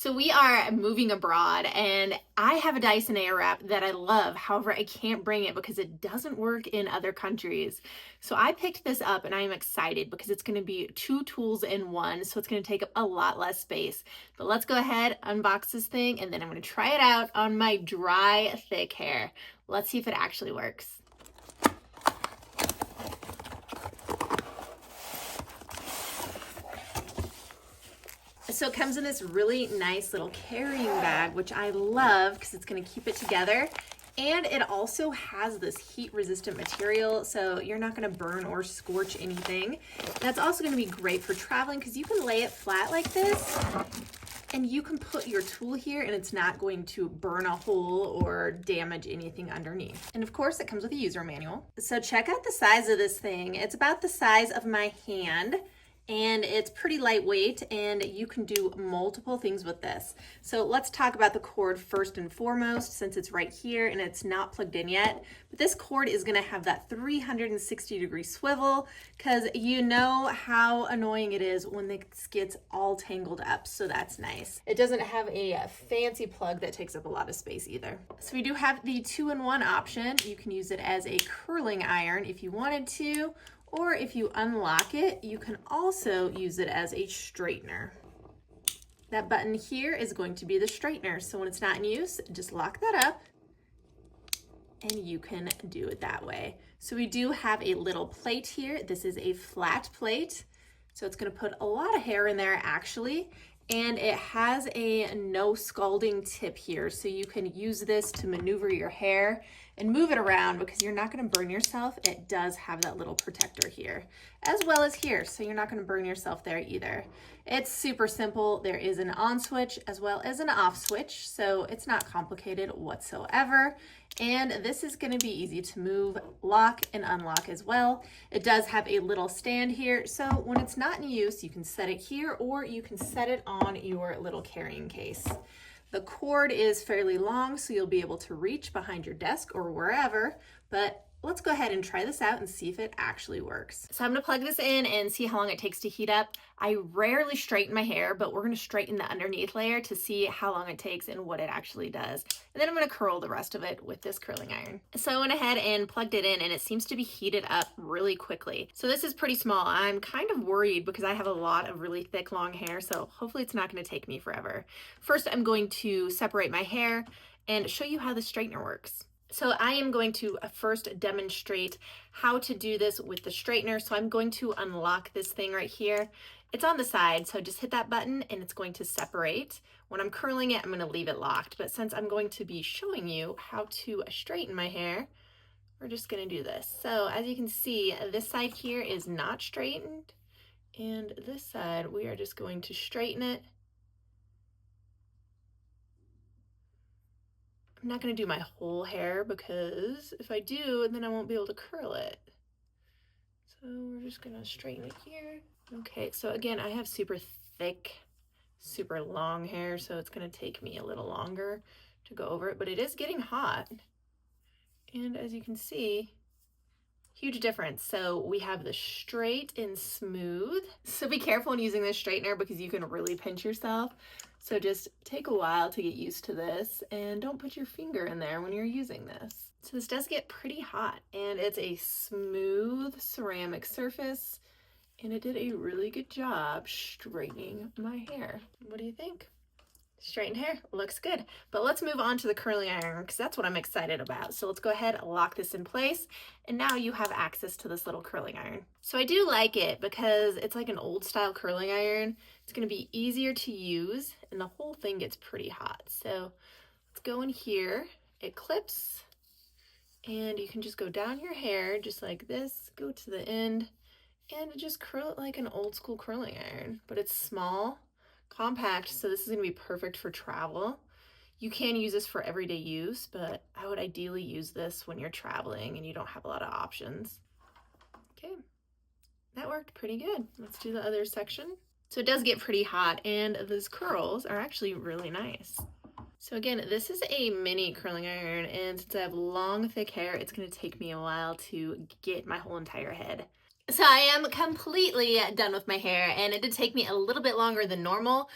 So we are moving abroad and I have a Dyson Airwrap that I love. However, I can't bring it because it doesn't work in other countries. So I picked this up and I am excited because it's going to be two tools in one. So it's going to take up a lot less space. But let's go ahead, unbox this thing, and then I'm going to try it out on my dry, thick hair. Let's see if it actually works. So it comes in this really nice little carrying bag, which I love because it's going to keep it together. And it also has this heat resistant material, so you're not going to burn or scorch anything. That's also going to be great for traveling because you can lay it flat like this and you can put your tool here and it's not going to burn a hole or damage anything underneath. And of course it comes with a user manual. So check out the size of this thing. It's about the size of my hand. And it's pretty lightweight and you can do multiple things with this. So let's talk about the cord first and foremost, since it's right here and it's not plugged in yet. But this cord is going to have that 360-degree swivel because you know how annoying it is when this gets all tangled up. So that's nice. It doesn't have a fancy plug that takes up a lot of space either. So we do have the 2-in-1 option. You can use it as a curling iron if you wanted to, or if you unlock it, you can also use it as a straightener. That button here is going to be the straightener. So when it's not in use, just lock that up and you can do it that way. So we do have a little plate here. This is a flat plate. So it's gonna put a lot of hair in there actually. And it has a no scalding tip here. So you can use this to maneuver your hair and move it around because you're not going to burn yourself. It does have that little protector here as well as here. So you're not going to burn yourself there either. It's super simple. There is an on switch as well as an off switch. So it's not complicated whatsoever. And this is going to be easy to move, lock and unlock as well. It does have a little stand here. So when it's not in use, you can set it here or you can set it on your little carrying case. The cord is fairly long, so you'll be able to reach behind your desk or wherever, but let's go ahead and try this out and see if it actually works. So I'm gonna plug this in and see how long it takes to heat up. I rarely straighten my hair, but we're gonna straighten the underneath layer to see how long it takes and what it actually does. And then I'm gonna curl the rest of it with this curling iron. So I went ahead and plugged it in and it seems to be heated up really quickly. So this is pretty small. I'm kind of worried because I have a lot of really thick, long hair, so hopefully it's not gonna take me forever. First, I'm going to separate my hair and show you how the straightener works. So I am going to first demonstrate how to do this with the straightener. So I'm going to unlock this thing right here. It's on the side, so just hit that button and it's going to separate. When I'm curling it, I'm going to leave it locked. But since I'm going to be showing you how to straighten my hair, we're just going to do this. So as you can see, this side here is not straightened. And this side, we are just going to straighten it. I'm not going to do my whole hair because if I do, then I won't be able to curl it. So we're just going to straighten it here. Okay, so again, I have super thick, super long hair, so it's going to take me a little longer to go over it, but it is getting hot. And as you can see, huge difference. So we have the straight and smooth. So be careful when using this straightener because you can really pinch yourself. So just take a while to get used to this and don't put your finger in there when you're using this. So this does get pretty hot and it's a smooth ceramic surface and it did a really good job straightening my hair. What do you think? Straightened hair looks good, but let's move on to the curling iron because that's what I'm excited about. So let's go ahead and lock this in place and now you have access to this little curling iron. So I do like it because it's like an old style curling iron. It's going to be easier to use and the whole thing gets pretty hot. So let's go in here. It clips and you can just go down your hair just like this, go to the end and just curl it like an old school curling iron, but it's small, compact, so this is going to be perfect for travel. You can use this for everyday use, but I would ideally use this when you're traveling and you don't have a lot of options. Okay, that worked pretty good. Let's do the other section. So it does get pretty hot and those curls are actually really nice. So again, this is a mini curling iron and since I have long, thick hair, it's going to take me a while to get my whole entire head. So I am completely done with my hair and it did take me a little bit longer than normal,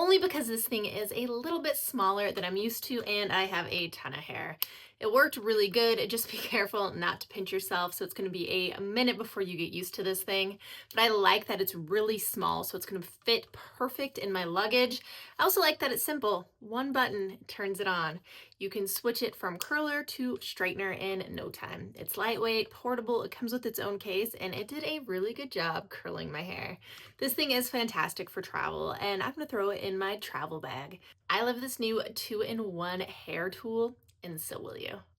only because this thing is a little bit smaller than I'm used to and I have a ton of hair. It worked really good. Just be careful not to pinch yourself. So it's going to be a minute before you get used to this thing. But I like that it's really small, so it's going to fit perfect in my luggage. I also like that it's simple. One button turns it on. You can switch it from curler to straightener in no time. It's lightweight, portable, it comes with its own case, and it did a really good job curling my hair. This thing is fantastic for travel, and I'm going to throw it in my travel bag. I love this new 2-in-1 hair tool, and so will you.